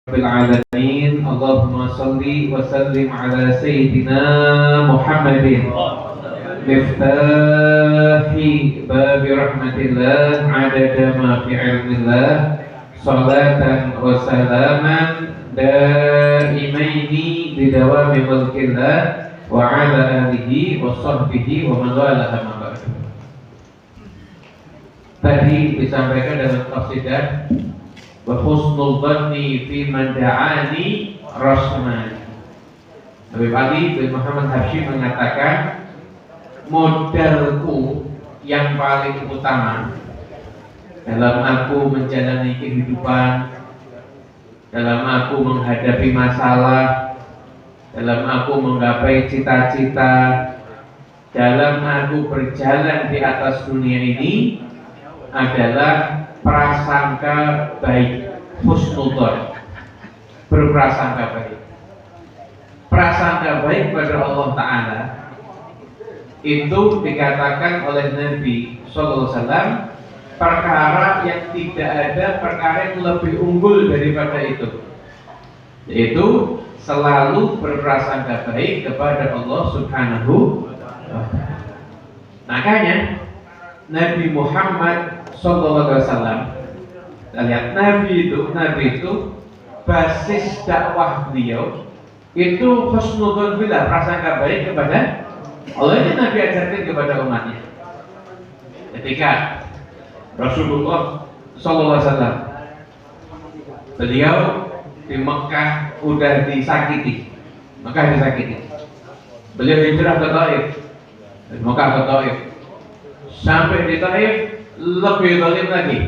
Alamin. Allahumma salli wa sallim ala Sayyidina Muhammadin miftahi babi rahmatillah adada ma fi ilmillah salatan wa salaman daimaini bidawami mulkillah wa ala alihi wa sahbihi wa man walaha ma ba'du. Tadi disampaikan dalam qasidah wa husnul dhanni fi man da'ani rasmani. Lebih pagi Bin Muhammad Habsyi mengatakan modalku yang paling utama dalam aku menjalani kehidupan, dalam aku menghadapi masalah, dalam aku menggapai cita-cita, dalam aku berjalan di atas dunia ini adalah prasangka baik, husnudzon, berprasangka baik. Prasangka baik pada Allah Ta'ala itu dikatakan oleh Nabi Sallallahu Alaihi Wasallam perkara yang tidak ada perkara yang lebih unggul daripada itu, yaitu selalu berprasangka baik kepada Allah Subhanahu wa Ta'ala. Makanya Nabi Muhammad Sallallahu Alaihi Wasallam, kita lihat Nabi itu basis dakwah beliau itu husnudzon billah, prasangka baik kepada Allah. Ini Nabi ajarkan kepada umatnya. Ketika Rasulullah Sallallahu Alaihi Wasallam beliau di Mekah udah disakiti, beliau hijrah ke Taif, dari Mekah ke Taif. Sampai di Taif lebih zalim lagi.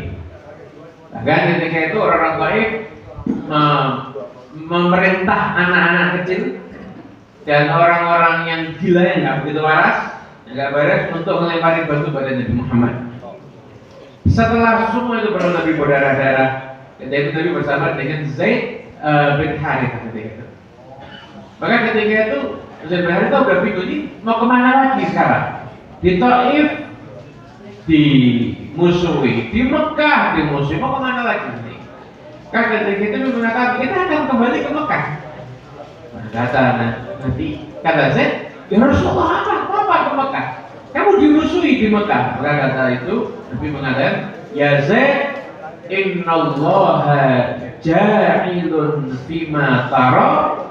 Bahkan ketika itu orang-orang Taif memerintah anak-anak kecil dan orang-orang yang gila yang nggak begitu waras, nggak beres untuk melempari batu pada Nabi Muhammad. Setelah semua itu baru Nabi berdarah-darah. Ketika itu Nabi bersama dengan Zaid bin Harithah ketika itu. Bahkan ketika itu Zaid bin Harithah udah bingung ini mau kemana lagi sekarang? Di Taif dimusuhi, di Mekah dimusuhi, mau kemana lagi nih? Kan ketika itu mengatakan kita akan kembali ke Mekah. Kata Zaid, ya Rasulullah apa ke Mekah? Kamu dimusuhi di Mekah. Maka kata itu Nabi mengatakan, ya Zaid, innallaha ja'ilun fima tara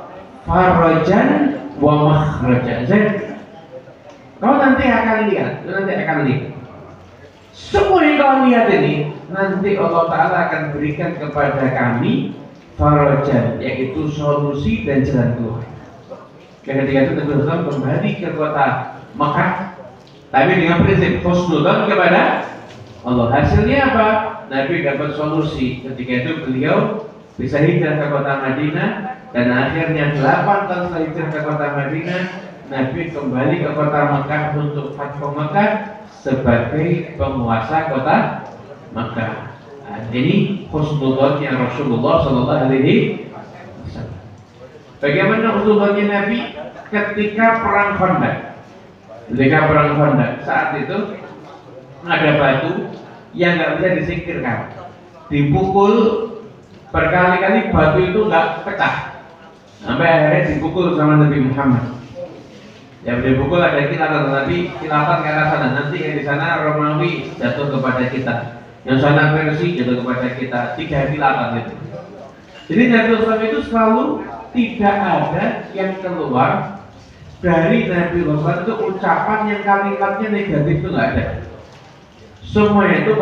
farajan wa makhraja. Zaid, kau nanti akan lihat. Semua yang kau lihat ini nanti Allah Ta'ala akan berikan kepada kami farajan, yaitu solusi dan jalan keluar. Ketika itu Nabi Muhammad kembali ke kota Mekah, tapi dengan prinsip husnudzon kepada Allah. Hasilnya apa? Nabi dapat solusi. Ketika itu beliau bisa hijrah ke kota Madinah, dan akhirnya 8 tahun setelah hijrah ke kota Madinah, Nabi kembali ke kota Mekah untuk Fathu Mekah sebagai penguasa kota Mekah. Nah, ini husnudzonnya Rasulullah Sallallahu Alaihi Wasallam. Bagaimana husnudzonnya Nabi ketika perang Khandaq? Ketika perang Khandaq, saat itu ada batu yang nggak bisa disingkirkan, dipukul berkali-kali batu itu nggak pecah, sampai akhirnya dipukul sama Nabi Muhammad. Yang dipukul ada kilatan, Nabi kilatan ke arah sana, nanti yang di sana Romawi jatuh kepada kita, yang sana Persia jatuh kepada kita, 3 kilatan itu. Jadi Nabi Muhammad itu selalu tidak ada yang keluar dari Nabi Muhammad itu ucapan yang kalimatnya negatif, itu nggak ada. Semua itu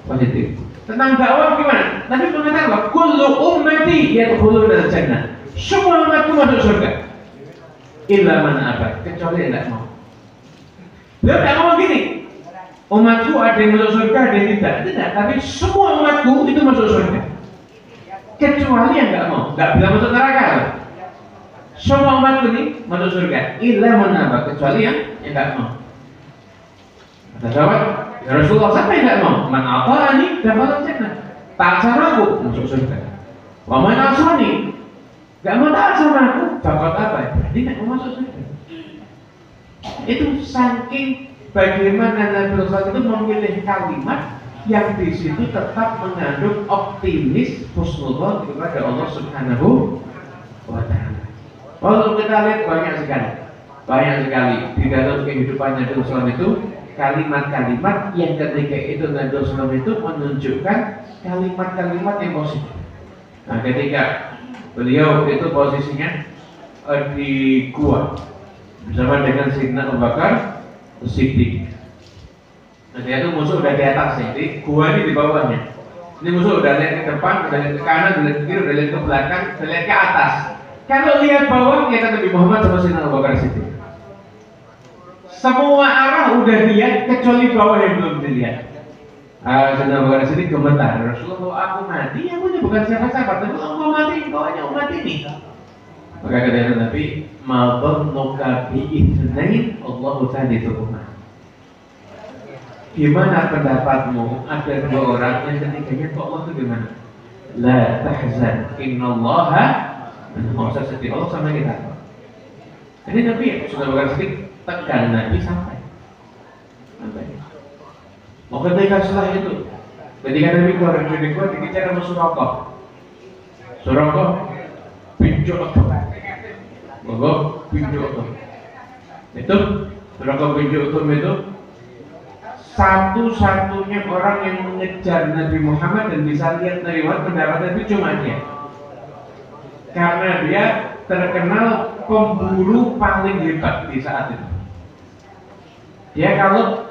positif. Tentang dakwah gimana? Nabi mengatakan, kullu ummati yadkhuluna al-jannah. Semua umatku masuk surga. Illa man aba, kecuali yang tidak mau. Beliau tidak ngomong gini, umatku ada yang masuk surga, ada yang tidak, tapi semua umatku itu masuk surga, kecuali yang tidak mau, tidak bisa masuk neraka. Semua umatku ini masuk surga, illa man aba, kecuali yang tidak mau. Kata sahabat, ya Rasulullah, siapa yang tidak mau? Man ata'ani dakhala jannah, taat sama aku masuk surga. Wa man asani, gak mau taat sama aku, dapat apa? Berarti gak mau masuk surga. Itu saking bagaimana Nabi Rasul itu memilih kalimat yang di situ tetap mengandung optimis husnuzon kepada Allah Subhanahu wa Ta'ala. Kalau kita lihat banyak sekali di dalam kehidupannya Nabi Sallam itu kalimat-kalimat yang ketika itu Nabi Sallam itu menunjukkan kalimat-kalimat yang positif. Nah, ketika beliau itu posisinya di gua bersama dengan Sayyidina Abu Bakar Siddiq. Nah, dia itu musuh udah di atas, jadi gua ini di bawahnya. Ini musuh udah lihat ke depan, udah lihat ke kanan, udah lihat ke kiri, udah lihat ke belakang, udah lihat ke atas. Kalau lihat bawah, lihat Nabi Muhammad sama Sayyidina Abu Bakar Siddiq. Semua arah udah lihat, kecuali bawah yang belum dilihat. Sayyidina Abu Bakar Siddiq gemetar. Rasulullah, aku mati, aku ini bukan siapa-siapa, tapi aku mati, kau hanya umat ini. Maka kata Nabi, ma dhannuka bi itsnain Allahu thalithuhuma. Gimana pendapatmu ada dua orang yang ketiganya kok Allah itu gimana? La tahzan innallaha ma'as sedih. Allah sama kita. Jadi Nabi sudah bukan sedih, tekan Nabi sampai. Maka ketika setelah itu, ketika Nabi keluar dari gua dikejar sama Suraqa bin Ju'thum. Itu Suraqa bin Ju'thum itu satu-satunya orang yang mengejar Nabi Muhammad dan bisa lihat Nabi Muhammad pendapatnya itu cuma dia. Karena dia terkenal pemburu paling hebat di saat itu. Dia kalau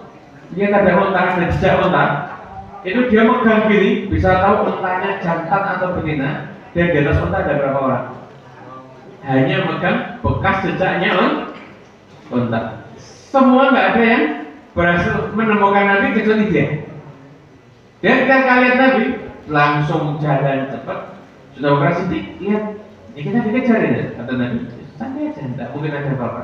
dia ada onta dan jejak onta, itu dia megang gini bisa tahu ontanya jantan atau betina. Dan di atas onta ada berapa orang? Hanya megang bekas jejaknya onta. Semua nggak ada yang berhasil menemukan Nabi kecuali dia. Dan ketika lihat Nabi langsung jalan cepat. Sudah operasi lihat, ini kita dikejar ya, kata Nabi. Santai aja, tidak mungkin ada apa-apa.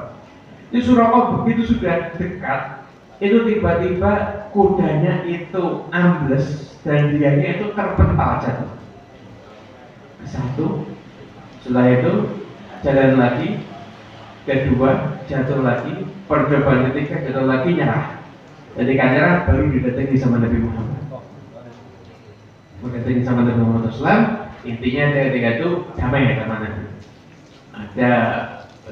Ini Suraqa begitu sudah dekat, itu tiba-tiba kudanya itu ambles dan dianya itu terpental jatuh. Satu, setelah itu jalan lagi, kedua jatuh lagi, percobaan ketiga jatuh lagi nyerah. Jadi nyerah baru didatangi sama Nabi Muhammad. Mendatangi sama Nabi Muhammad Islam, intinya ketika itu damai ya sama Nabi. Ada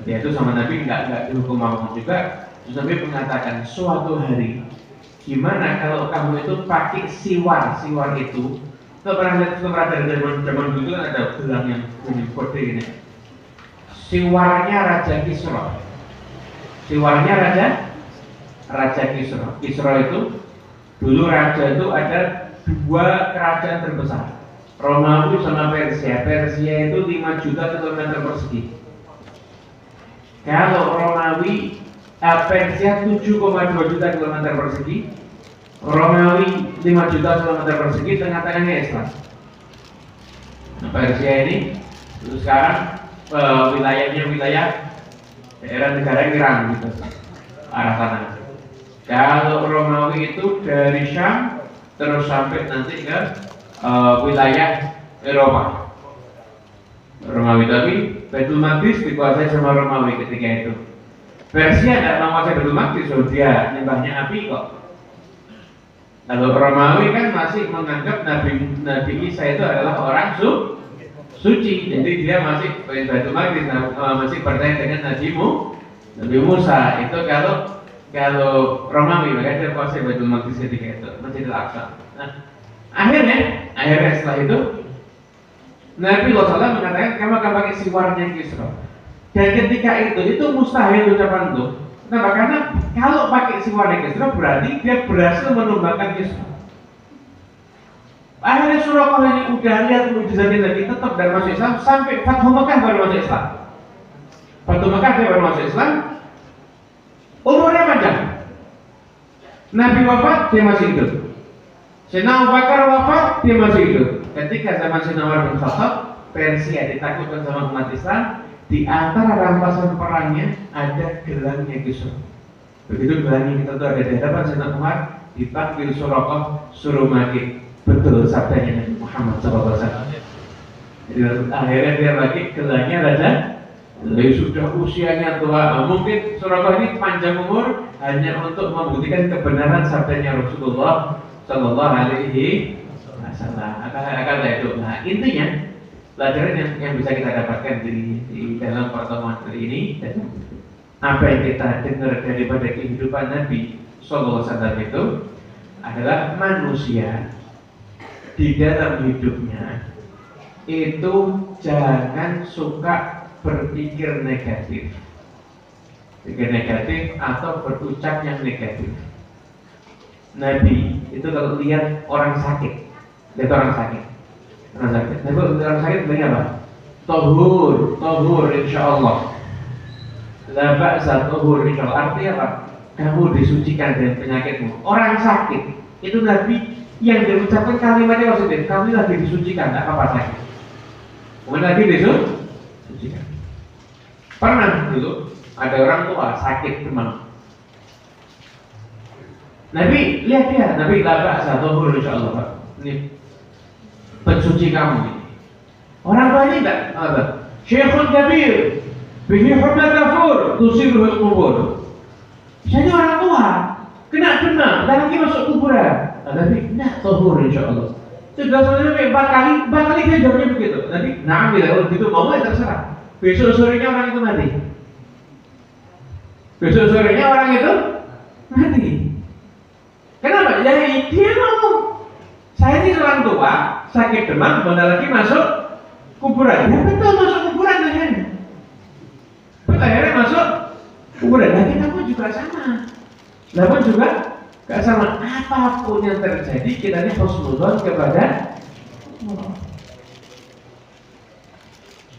dia itu sama Nabi nggak dihukum apa juga. Terus Nabi mengatakan suatu hari, gimana kalau kamu itu pakai siwar itu. Kita pernah lihat dari zaman dulu kan ada gelang yang punya kode ini. Siwarnya Raja Kisra. Siwarnya Raja Kisra. Kisra itu dulu raja itu ada dua kerajaan terbesar, Romawi sama Persia. Persia itu 5 juta kilometer persegi. Kalau Romawi, Persia 7,2 juta kilometer persegi, Romawi 5 juta kilometer persegi, tengah-tengahnya Islam. Nah, Persia ini sekarang wilayahnya wilayah daerah negara Iran gitu, arah sana. Kalau Romawi itu dari Syam terus sampai nanti ke wilayah Eropa. Romawi tapi Baitul Maqdis dikuasai sama Romawi ketika itu. Persia tidak menguasai Baitul Maqdis, so dia nyembahnya api kok. Kalau Romawi kan masih menganggap Nabi Isa itu adalah orang suci, jadi dia masih Baitul Maqdis, masih percaya dengan Nabi Musa. Itu kalau Romawi, maka dia kuasai Baitul Maqdis ketika itu, Masjidil Aqsa. Nah, akhirnya setelah itu Nabi SAW mengatakan kamu akan pakai siwarnya Kisra. Dan ketika itu mustahil ucapan itu. Kenapa? Karena kalau pakai siwarnya Kisra berarti dia berhasil menumbangkan Kisra. Akhirnya Suraqa ini udah lihat mujizatnya Nabi tetap dan masuk Islam sampai Fathu Makkah baru masuk Islam. Fathu Makkah dia baru masuk Islam. Umurnya panjang. Nabi wafat dia masih hidup. Sayyidina Abu Bakar wafat dia masih hidup. Ketika zaman Sayyidina Umar bin Khattab, Persia ditakutkan sama umat Islam. Di antara rampasan perangnya ada gelangnya Kisra. Begitu gelangnya kita tuh ada di hadapan Sayyidina Umar, dipanggil Suraqa, suruh mati. Betul sabdanya Nabi Muhammad SAW. Jadi akhirnya dia lagi gelangnya raja. Lalu sudah usianya tua. Mungkin Suraqa ini panjang umur hanya untuk membuktikan kebenaran sabdanya Rasulullah Sallallahu Alaihi Wasallam. Akan itu. Nah, intinya pelajaran yang bisa kita dapatkan di dalam pertemuan kali ini, dan apa yang kita dengar daripada kehidupan Nabi Sallallahu Alaihi Wasallam itu adalah manusia di dalam hidupnya itu jangan suka berpikir negatif, atau berucap yang negatif. Nabi itu kalau lihat orang sakit, Nabi orang sakit bilang apa? Tohur, insya Allah. La ba'sa tohur, insya Allah. Artinya apa? Kamu disucikan dari penyakitmu. Orang sakit itu Nabi yang diucapkan kalimatnya positif. Kamu lagi disucikan, tak apa-apa sakit. Kemudian lagi disucikan. Pernah dulu ada orang tua sakit demam. Nabi lihat dia, Nabi labak satu huruf insyaallah Pak. Ini pensuci kamu ini. Orang tua ini enggak apa? Syekhul kabir, bihi hurmat kafur, tusiruhul kubur. Misalnya orang tua kena demam, lagi masuk kuburan. Nabi nak tahur insyaallah. Sudah selesai 4 kali dia jawabnya begitu. Nabi, nah bila begitu mau ya terserah. Besok sorenya orang itu mati. Besok sorenya orang itu mati. Kenapa? Jadi dia ngomong, saya ini orang tua, sakit demam, bentar lagi masuk kuburan. Ya betul masuk kuburan akhirnya. Betul akhirnya masuk kuburan. Lagi kamu juga sama. Namun juga gak sama. Apapun yang terjadi, kita ini husnudzon kepada Allah.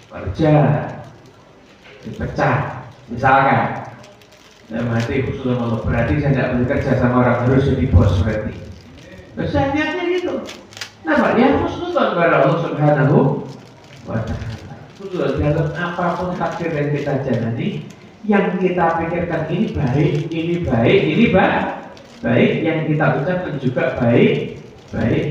Kerja dipecat, misalkan. Dalam hati husnudzon Allah, berarti saya tidak boleh kerja sama orang, harus jadi bos berarti. Saya niatnya gitu. Kenapa? Ya husnudzon kepada Allah Subhanahu wa Ta'ala. Husnudzon dalam apapun takdir yang kita jalani, yang kita pikirkan ini baik, yang kita ucapkan juga baik,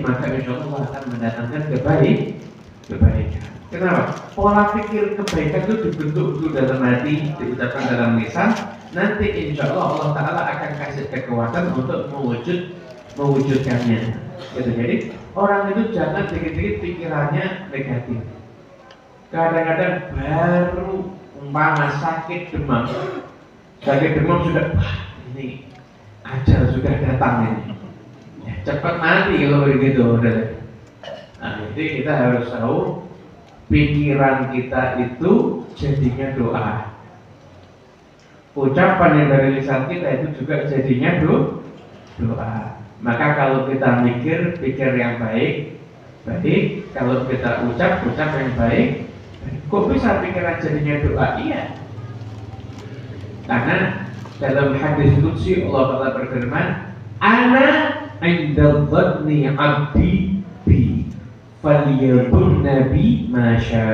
maka insya Allah akan mendatangkan kebaikan. Kenapa? Pola pikir kebaikan itu dibentuk dulu dalam hati, diucapkan dalam lisan. Nanti insya Allah Ta'ala akan kasih kekuatan untuk mewujudkannya. Gitu. Jadi orang itu jangan dikit-dikit pikirannya negatif. Kadang-kadang baru umpama sakit demam sudah, wah ini ajal sudah datang ini. Ya, cepat mati kalau begitu. Nah, jadi kita harus tahu pikiran kita itu jadinya doa. Ucapan yang dari lisan kita itu juga jadinya doa. Maka kalau kita pikir yang baik. Kalau kita ucap yang baik. Kok bisa pikiran jadinya doa? Iya. Karena dalam hadis qudsi Allah Ta'ala berfirman, Ana inda dhanni abdi bi falyakun nabi masya.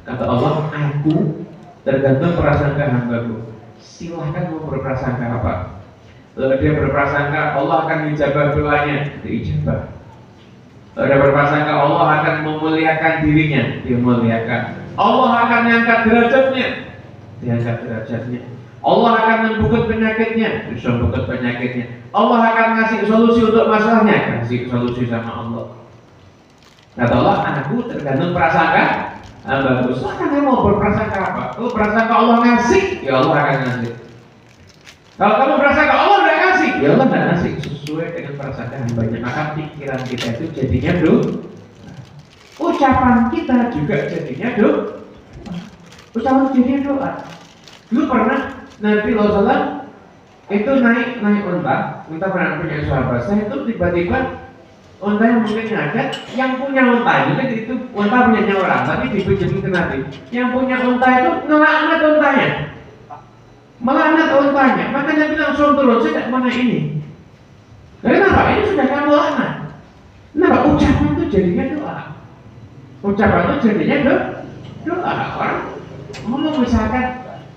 Kata Allah, aku tergantung prasangka hambaku. Silahkan mau berprasangka apa. Kalau dia berprasangka Allah akan menjawab doanya, diijabah. Kalau dia berprasangka Allah akan memuliakan dirinya, dia muliakan. Allah akan mengangkat derajatnya, diangkat derajatnya. Allah akan membukut penyakitnya, disebut penyakitnya. Allah akan ngasih solusi untuk masalahnya, kasih solusi sama Allah. Kata Allah, aku tergantung prasangka hambaku. Silahkan dia mau berprasangka apa. Kalau prasangka Allah ngasih, ya Allah akan ngasih. Kalau kamu prasangka Allah tidak ngasih, ya Allah tidak ngasih. Sesuai dengan prasangka hambanya. Maka pikiran kita itu jadinya ucapan kita juga jadinya ucapan jadinya doa. Dulu pernah Nabi SAW itu naik unta pernah punya sahabat. Saya itu tiba-tiba unta yang mungkin ngadat, yang punya unta itu unta punya orang, tapi dipinjemin ke Nabi. Yang punya unta itu ngelaknat untanya, melaknat untanya. Maka Nabi langsung turun, saya mana ini? Kenapa? Ini sudah kamu laknat. Kenapa? Ucapan itu jadinya doa. Ucapan itu jadinya doa. Orang ngomong misalkan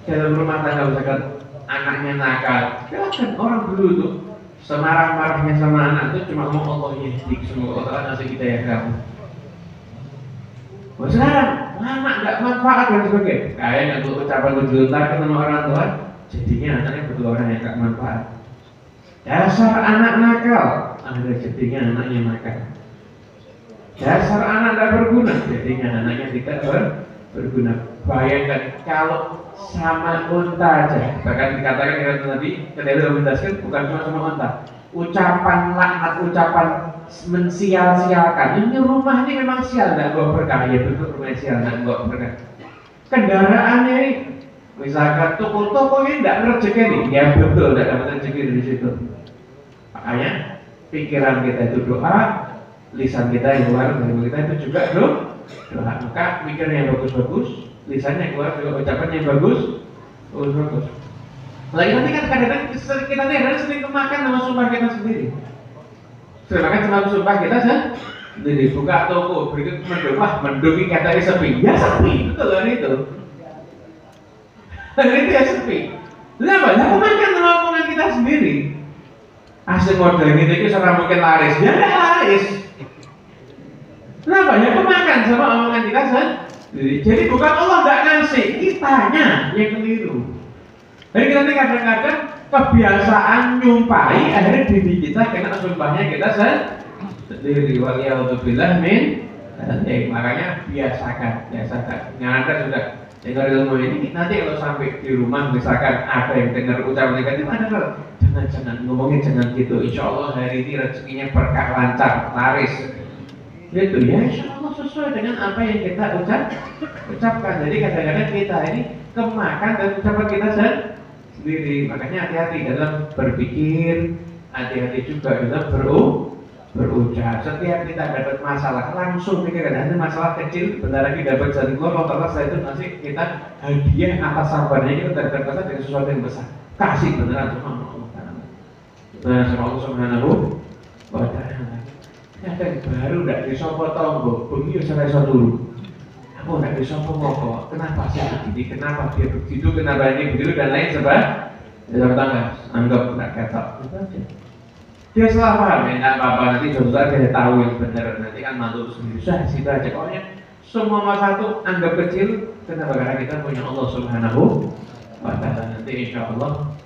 dalam rumah tangga, misalkan anaknya nakal, kan orang dulu tuh semarah-marahnya sama anak itu cuma mau Allah yahdik, semoga Allah ngasih kita ya kamu. Sekarang anak nggak manfaat dan sebagainya. Kayaknya untuk ucapan dilontarkan sama orang tua, jadinya anaknya betul orang yang nggak manfaat. Dasar anak nakal, akhirnya jadinya anaknya makan. Dasar anak tidak berguna, jadinya anaknya tidak berguna. Bayangkan kalau sama unta aja, bahkan dikatakan tadi ketika menjelaskan bukan cuma sama unta, ucapan laknat, ucapan mensial-sialkan. Ini rumah ini memang sial, tidak bawa berkah. Ya betul, rumah sial, tidak bawa berkah. Kendaraannya ini, misalkan toko-toko ini tidak rezeki nih, ya betul, tidak dapat rezeki dari situ. Makanya pikiran kita itu doa, lisan kita yang keluar dari mulut kita itu juga doa. Maka mikir yang bagus-bagus, lisannya keluar juga ucapan yang bagus. Lagi nanti kan kadang-kadang kita nih sering kemakan sama sumpah kita sendiri. Sering makan sama sumpah kita sendiri. Buka toko, berikut mendoki katanya sepi. Ya sepi, betul kan itu. Hari itu ya sepi. Kenapa? Ya kemakan sama omongan kita sendiri. Asli model gitu itu sekarang mungkin laris. Ya tidak laris. Kenapa? Ya kemakan sama omongan kita sendiri. Jadi bukan Allah tidak ngasih, kitanya yang keliru. Jadi kita kadang-kadang kebiasaan nyumpahi akhirnya diri kita kena sumpahnya kita sendiri. Waliyahudzubillah min. Makanya biasakan. Nyata sudah dengar ilmu ini. Nanti kalau sampai di rumah misalkan ada yang dengar ucapan negatif, ada jangan ngomongin jangan gitu. Insya Allah hari ini rezekinya berkah lancar, laris. Gitu ya, insya Allah sesuai dengan apa yang kita ucapkan. Jadi kadang-kadang kita ini kemakan dan ucapan kita sendiri. Makanya hati-hati dalam berpikir, hati-hati juga dalam berucap. Setiap kita dapat masalah langsung pikirkan. Nanti masalah kecil, bentar lagi dapat jaring Allah. Setelah itu nanti kita hadiah atas sabarnya kita terkesan dengan sesuatu yang besar. Kasih beneran sama Allah Subhanahu wa Ta'ala. Ada baru tidak disopo tonggo, begitu saya dulu. Aku tidak disopo ngoko. Kenapa sih begini? Kenapa dia begitu? Kenapa ini begitu dan lain sebagainya? Anggap tidak ketok. Itu aja. Dia salah paham ya, tidak apa-apa. Nanti saudara dia tahu yang benar. Nanti kan malu sendiri. Sudah situ aja. Pokoknya semua masalah itu anggap kecil. Kenapa? Karena kita punya Allah Subhanahu wa Ta'ala. Nanti insya Allah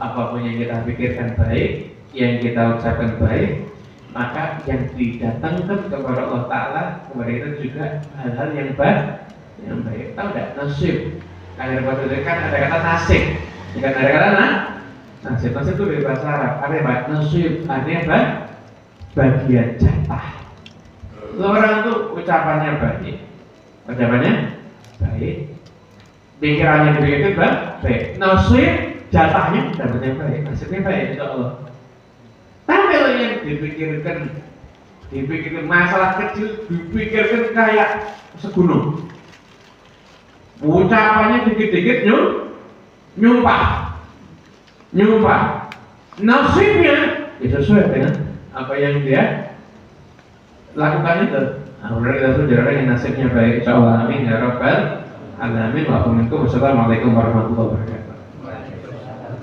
apapun yang kita pikirkan baik, yang kita ucapkan baik, maka yang didatangkan kepada Allah Ta'ala kepada kita juga hal-hal yang baik. Tahu tidak? Nasib. Akhir waktu kan ada kata nasib, bukan ada kata nasib. Nasib itu dari bahasa Arab. Ada apa? Nasib. Artinya bagian jatah. Orang itu ucapannya baik, pikirannya dipikirkan baik. Nasib jatahnya dapatnya baik. Nasibnya baik insya Allah. Tapi kalau yang dipikirkan masalah kecil, dipikirkan kayak segunung. Ucapannya dikit-dikit nyumpah. Nasibnya itu sesuai dengan apa yang dia lakukan itu. Benar kita saudara yang nasibnya baik. Insyaallah amin ya rabbal alamin. Wassalamualaikum warahmatullahi wabarakatuh.